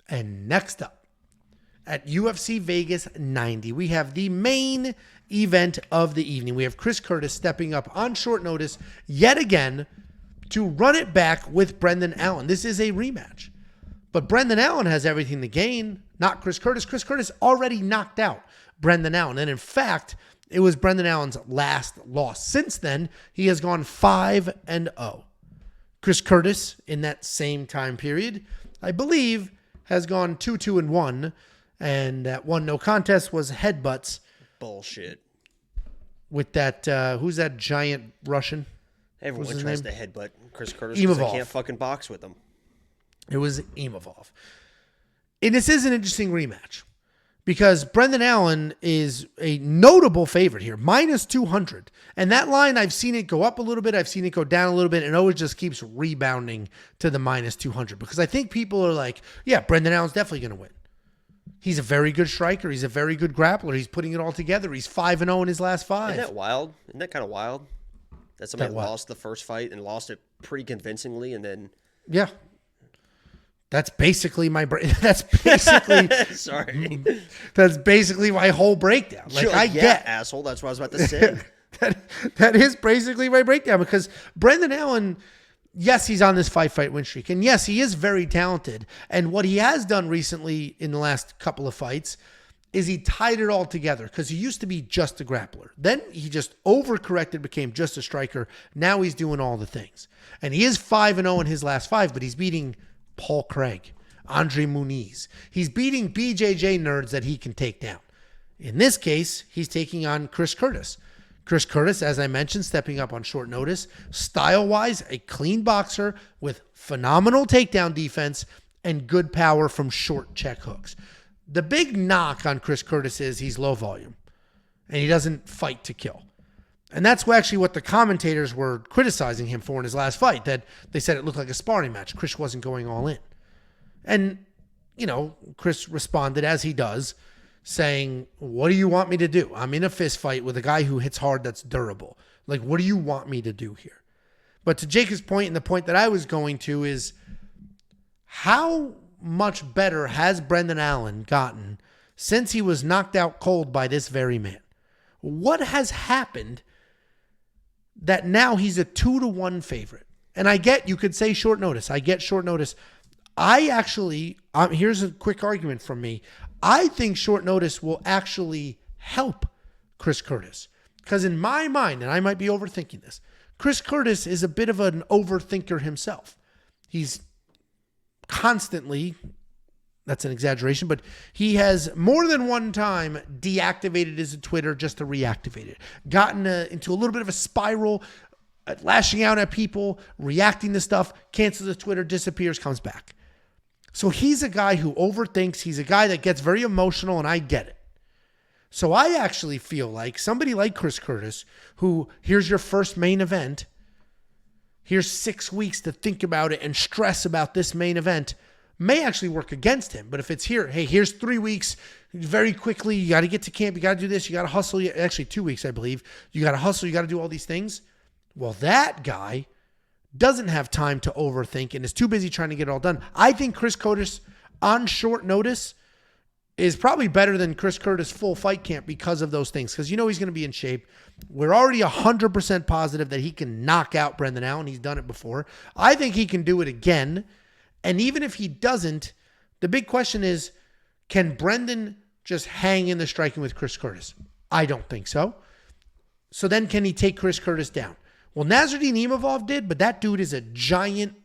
And next up, at UFC Vegas 90, we have the main event of the evening. We have Chris Curtis stepping up on short notice yet again to run it back with Brendan Allen. This is a rematch. But Brendan Allen has everything to gain, not Chris Curtis. Chris Curtis already knocked out Brendan Allen. And in fact, it was Brendan Allen's last loss. Since then, he has gone 5-0. Chris Curtis, in that same time period, I believe, has gone 2-2-1. And that one no contest was headbutts. Bullshit. With that, who's that giant Russian? Everyone tries to headbutt Chris Curtis because they can't fucking box with him. It was Imavov. And this is an interesting rematch because Brendan Allen is a notable favorite here, minus 200. And that line, I've seen it go up a little bit. I've seen it go down a little bit. And it always just keeps rebounding to the minus 200 because I think people are like, yeah, Brendan Allen's definitely going to win. He's a very good striker. He's a very good grappler. He's putting it all together. He's 5-0 in his last 5. Isn't that wild? Isn't that kind of wild? That somebody lost the first fight and lost it pretty convincingly, and then yeah, that's basically my that's basically sorry. That's basically my whole breakdown. Like I get asshole. That's what I was about to say. that is basically my breakdown because Brendan Allen. Yes, he's on this fight win streak. And yes, he is very talented. And what he has done recently in the last couple of fights is he tied it all together because he used to be just a grappler. Then he just overcorrected, became just a striker. Now he's doing all the things. And he is 5-0 in his last 5, but he's beating Paul Craig, Andre Muniz. He's beating BJJ nerds that he can take down. In this case, he's taking on Chris Curtis. Chris Curtis, as I mentioned, stepping up on short notice. Style-wise, a clean boxer with phenomenal takedown defense and good power from short check hooks. The big knock on Chris Curtis is he's low volume and he doesn't fight to kill. And that's actually what the commentators were criticizing him for in his last fight, that they said it looked like a sparring match. Chris wasn't going all in. And, you know, Chris responded as he does, saying, what do you want me to do? I'm in a fist fight with a guy who hits hard that's durable. Like, what do you want me to do here? But to Jacob's point, and the point that I was going to is, how much better has Brendan Allen gotten since he was knocked out cold by this very man? What has happened that now he's a 2-1 favorite? And I get, you could say short notice. I get short notice. I actually, here's a quick argument from me. I think short notice will actually help Chris Curtis. Because in my mind, and I might be overthinking this, Chris Curtis is a bit of an overthinker himself. He's constantly, that's an exaggeration, but he has more than one time deactivated his Twitter just to reactivate it. Gotten into a little bit of a spiral, lashing out at people, reacting to stuff, cancels his Twitter, disappears, comes back. So he's a guy who overthinks. He's a guy that gets very emotional, and I get it. So I actually feel like somebody like Chris Curtis, who here's your first main event, here's 6 weeks to think about it and stress about this main event, may actually work against him. But if it's here, hey, here's 3 weeks, very quickly, you got to get to camp, you got to do this, you got to hustle. Actually, 2 weeks, I believe. You got to hustle, you got to do all these things. Well, that guy doesn't have time to overthink and is too busy trying to get it all done. I think Chris Curtis on short notice is probably better than Chris Curtis full fight camp because of those things. Because you know he's going to be in shape. We're already 100% positive that he can knock out Brendan Allen. He's done it before. I think he can do it again. And even if he doesn't, the big question is, can Brendan just hang in the striking with Chris Curtis? I don't think so. So then can he take Chris Curtis down? Well, Nasruddin Imavov did, but that dude is a giant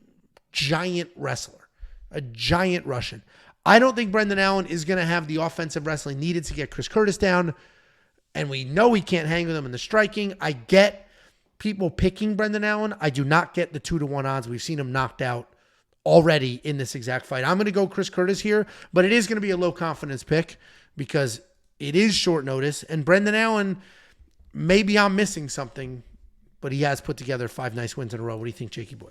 wrestler, a giant Russian. I don't think Brendan Allen is going to have the offensive wrestling needed to get Chris Curtis down, and we know he can't hang with him in the striking. I get people picking Brendan Allen. I do not get the 2-1 odds. We've seen him knocked out already in this exact fight. I'm going to go Chris Curtis here, but it is going to be a low confidence pick because it is short notice, and Brendan Allen, maybe I'm missing something, but he has put together 5 nice wins in a row. What do you think, Jakey boy?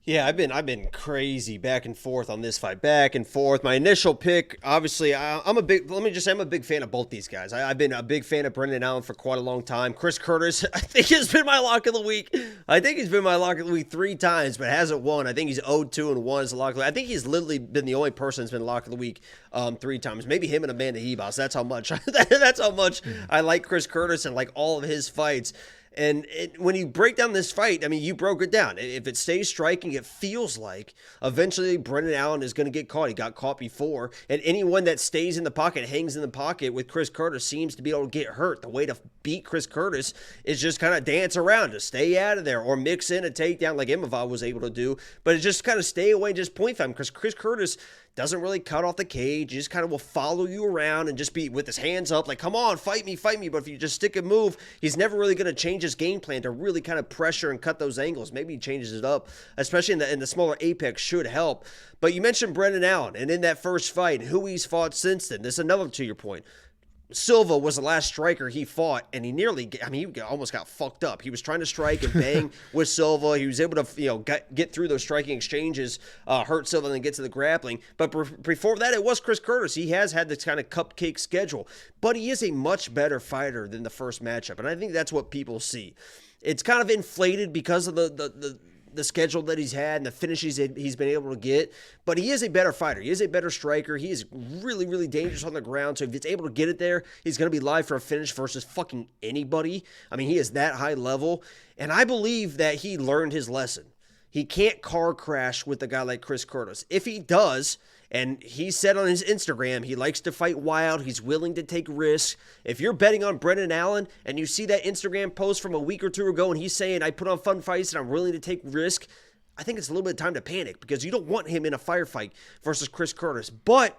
Yeah, I've been crazy back and forth on this fight, back and forth. My initial pick, obviously, I'm a big. Let me just say, I'm a big fan of both these guys. I've been a big fan of Brendan Allen for quite a long time. Chris Curtis, I think has been my lock of the week. I think he's been my lock of the week 3 times, but hasn't won. I think he's 0-2-1 as a lock of the week. I think he's literally been the only person that's been lock of the week 3 times. Maybe him and Amanda Hebos. That's how much. That's how much I like Chris Curtis and like all of his fights. And when you break down this fight, I mean, you broke it down. If it stays striking, it feels like eventually Brendan Allen is going to get caught. He got caught before. And anyone that stays in the pocket, hangs in the pocket with Chris Curtis seems to be able to get hurt. The way to beat Chris Curtis is just kind of dance around, to stay out of there or mix in a takedown like Imavov was able to do. But it's just kind of stay away and just point fight him, because Chris Curtis doesn't really cut off the cage. He just kind of will follow you around and just be with his hands up like, come on, fight me. But if you just stick and move, he's never really going to change his game plan to really kind of pressure and cut those angles. Maybe he changes it up, especially in the smaller apex should help. But you mentioned Brendan Allen, and in that first fight, who he's fought since then. This is another to your point. Silva was the last striker he fought, and he almost got fucked up. He was trying to strike and bang with Silva. He was able to, get through those striking exchanges, hurt Silva, and then get to the grappling. But before that, it was Chris Curtis. He has had this kind of cupcake schedule, but he is a much better fighter than the first matchup, and I think that's what people see. It's kind of inflated because of the schedule that he's had and the finishes he's been able to get, but he is a better fighter. He is a better striker. He is really, really dangerous on the ground, so if he's able to get it there, he's going to be live for a finish versus fucking anybody. I mean, he is that high level, and I believe that he learned his lesson. He can't car crash with a guy like Chris Curtis. If he does, and he said on his Instagram, he likes to fight wild. He's willing to take risks. If you're betting on Brendan Allen and you see that Instagram post from a week or 2 ago and he's saying, I put on fun fights and I'm willing to take risk, I think it's a little bit of time to panic, because you don't want him in a firefight versus Chris Curtis. But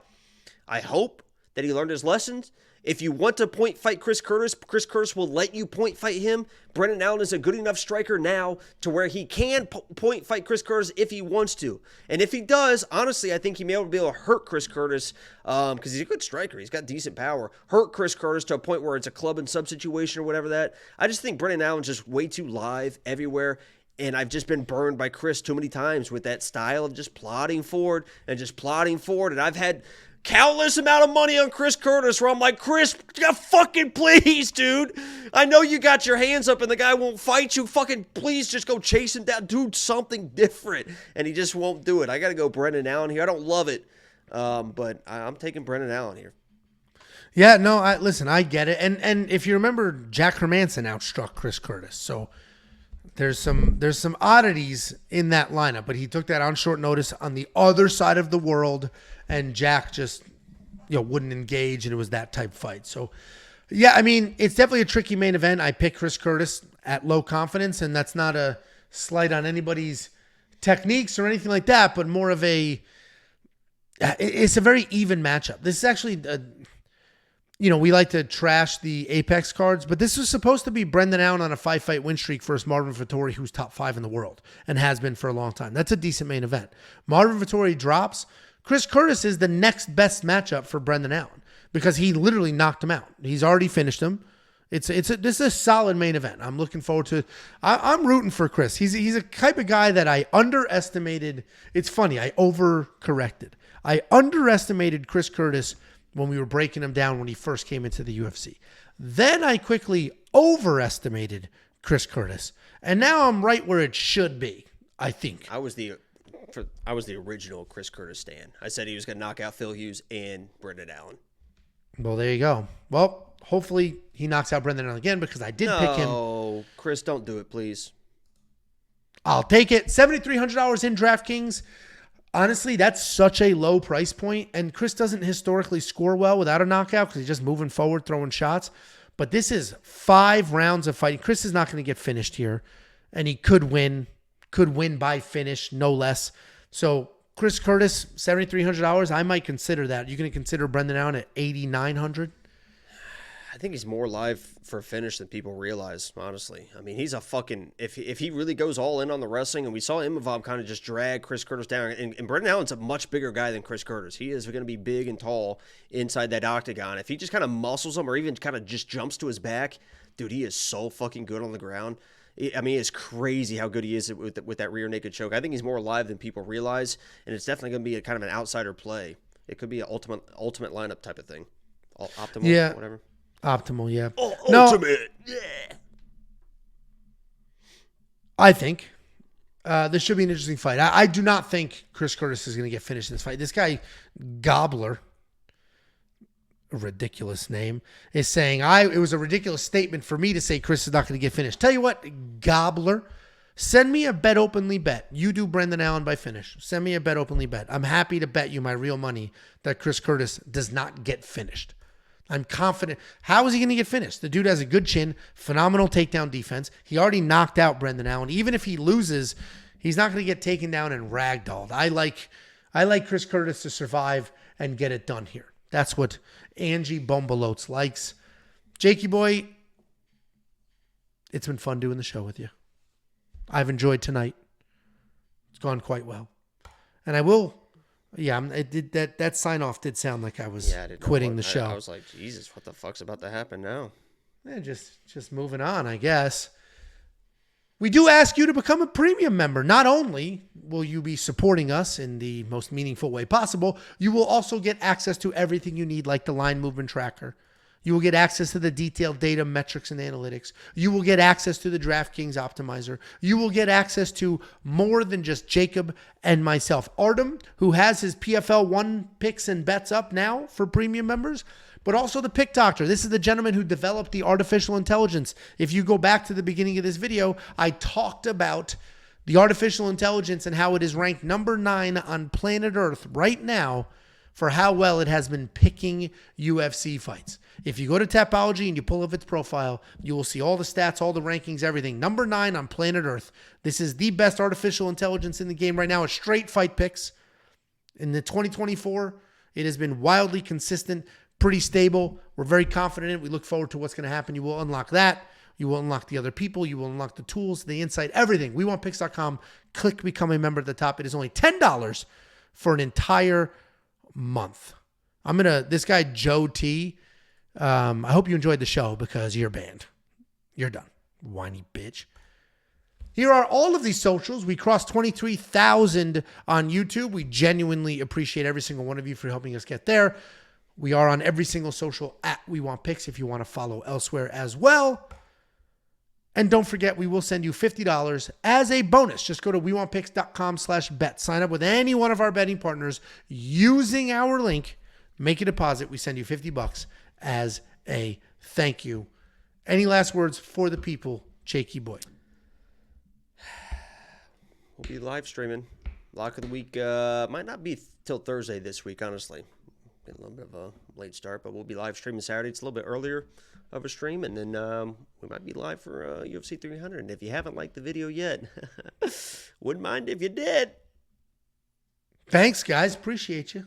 I hope that he learned his lessons. If you want to point fight Chris Curtis will let you point fight him. Brendan Allen is a good enough striker now to where he can point fight Chris Curtis if he wants to. And if he does, honestly, I think he may be able to hurt Chris Curtis, because he's a good striker. He's got decent power. Hurt Chris Curtis to a point where it's a club and sub situation or whatever that. I just think Brendan Allen's just way too live everywhere. And I've just been burned by Chris too many times with that style of just plodding forward. And I've had countless amount of money on Chris Curtis where I'm like, Chris, fucking please, dude. I know you got your hands up and the guy won't fight you. Fucking please just go chase him down. Do something different. And he just won't do it. I got to go Brendan Allen here. I don't love it, but I'm taking Brendan Allen here. Yeah, no, I get it. And if you remember, Jack Hermanson outstruck Chris Curtis. So there's some oddities in that lineup, but he took that on short notice on the other side of the world, and Jack just wouldn't engage, and it was that type fight. So yeah, I mean, it's definitely a tricky main event. I picked Chris Curtis at low confidence, and that's not a slight on anybody's techniques or anything like that, but more of it's a very even matchup. This is actually we like to trash the Apex cards, but this was supposed to be Brendan Allen on a 5-fight win streak versus Marvin Vettori, who's top 5 in the world and has been for a long time. That's a decent main event. Marvin Vettori drops. Chris Curtis is the next best matchup for Brendan Allen because he literally knocked him out. He's already finished him. This is a solid main event. I'm looking forward to it. I'm rooting for Chris. He's a type of guy that I underestimated. It's funny. I overcorrected. I underestimated Chris Curtis when we were breaking him down when he first came into the UFC. Then I quickly overestimated Chris Curtis. And now I'm right where it should be, I think. I was the original Chris Curtis stan. I said he was going to knock out Phil Hughes and Brendan Allen. Well, there you go. Well, hopefully he knocks out Brendan Allen again, because I did pick him. No, Chris, don't do it, please. I'll take it. $7,300 in DraftKings. Honestly, that's such a low price point, and Chris doesn't historically score well without a knockout because he's just moving forward, throwing shots. But this is 5 rounds of fighting. Chris is not going to get finished here, and he could win by finish, no less. So Chris Curtis, $7,300. I might consider that. You going to consider Brendan Allen at $8,900? I think he's more live for a finish than people realize, honestly. I mean, he's a fucking... If he really goes all in on the wrestling, and we saw Imavov kind of just drag Chris Curtis down, and Brendan Allen's a much bigger guy than Chris Curtis. He is going to be big and tall inside that octagon. If he just kind of muscles him or even kind of just jumps to his back, dude, he is so fucking good on the ground. I mean, it's crazy how good he is with that rear naked choke. I think he's more alive than people realize, and it's definitely going to be a kind of an outsider play. It could be an ultimate lineup type of thing. Optimal, Yeah. whatever. Optimal, yeah. Ultimate, yeah. I think this should be an interesting fight. I do not think Chris Curtis is going to get finished in this fight. This guy, Gobbler, a ridiculous name, is saying it was a ridiculous statement for me to say Chris is not going to get finished. Tell you what, Gobbler, send me a bet openly bet. You do Brendan Allen by finish. Send me a bet openly bet. I'm happy to bet you my real money that Chris Curtis does not get finished. I'm confident. How is he going to get finished? The dude has a good chin, phenomenal takedown defense. He already knocked out Brendan Allen. Even if he loses, he's not going to get taken down and ragdolled. I like Chris Curtis to survive and get it done here. That's what Angie Bombalotes likes. Jakey boy, it's been fun doing the show with you. I've enjoyed tonight. It's gone quite well. And I will... Yeah, that sign off did sound like I was quitting the show. I was like, Jesus, what the fuck's about to happen now? Yeah, just moving on, I guess. We do ask you to become a premium member. Not only will you be supporting us in the most meaningful way possible, you will also get access to everything you need, like the line movement tracker. You will get access to the detailed data, metrics, and analytics. You will get access to the DraftKings optimizer. You will get access to more than just Jacob and myself. Artem, who has his PFL 1 picks and bets up now for premium members, but also the Pick Doctor. This is the gentleman who developed the artificial intelligence. If you go back to the beginning of this video, I talked about the artificial intelligence and how it is ranked number 9 on planet Earth right now for how well it has been picking UFC fights. If you go to Tapology and you pull up its profile, you will see all the stats, all the rankings, everything. Number 9 on planet Earth. This is the best artificial intelligence in the game right now. It's straight fight picks. In the 2024, it has been wildly consistent, pretty stable. We're very confident in it. We look forward to what's going to happen. You will unlock that. You will unlock the other people. You will unlock the tools, the insight, everything. WeWantPicks.com. Click Become a Member at the top. It is only $10 for an entire month. This guy, Joe T, I hope you enjoyed the show because you're banned. You're done. Whiny bitch. Here are all of these socials. We crossed 23,000 on YouTube. We genuinely appreciate every single one of you for helping us get there. We are on every single social at We Want Picks if you want to follow elsewhere as well. And don't forget, we will send you $50 as a bonus. Just go to WeWantPicks.com/bet. Sign up with any one of our betting partners using our link. Make a deposit. We send you $50 as a thank you. Any last words for the people, Jakey boy? We'll be live streaming. Lock of the week might not be till Thursday this week, honestly. Been a little bit of a late start, but we'll be live streaming Saturday. It's a little bit earlier of a stream, and then we might be live for UFC 300. And if you haven't liked the video yet, wouldn't mind if you did. Thanks, guys. Appreciate you.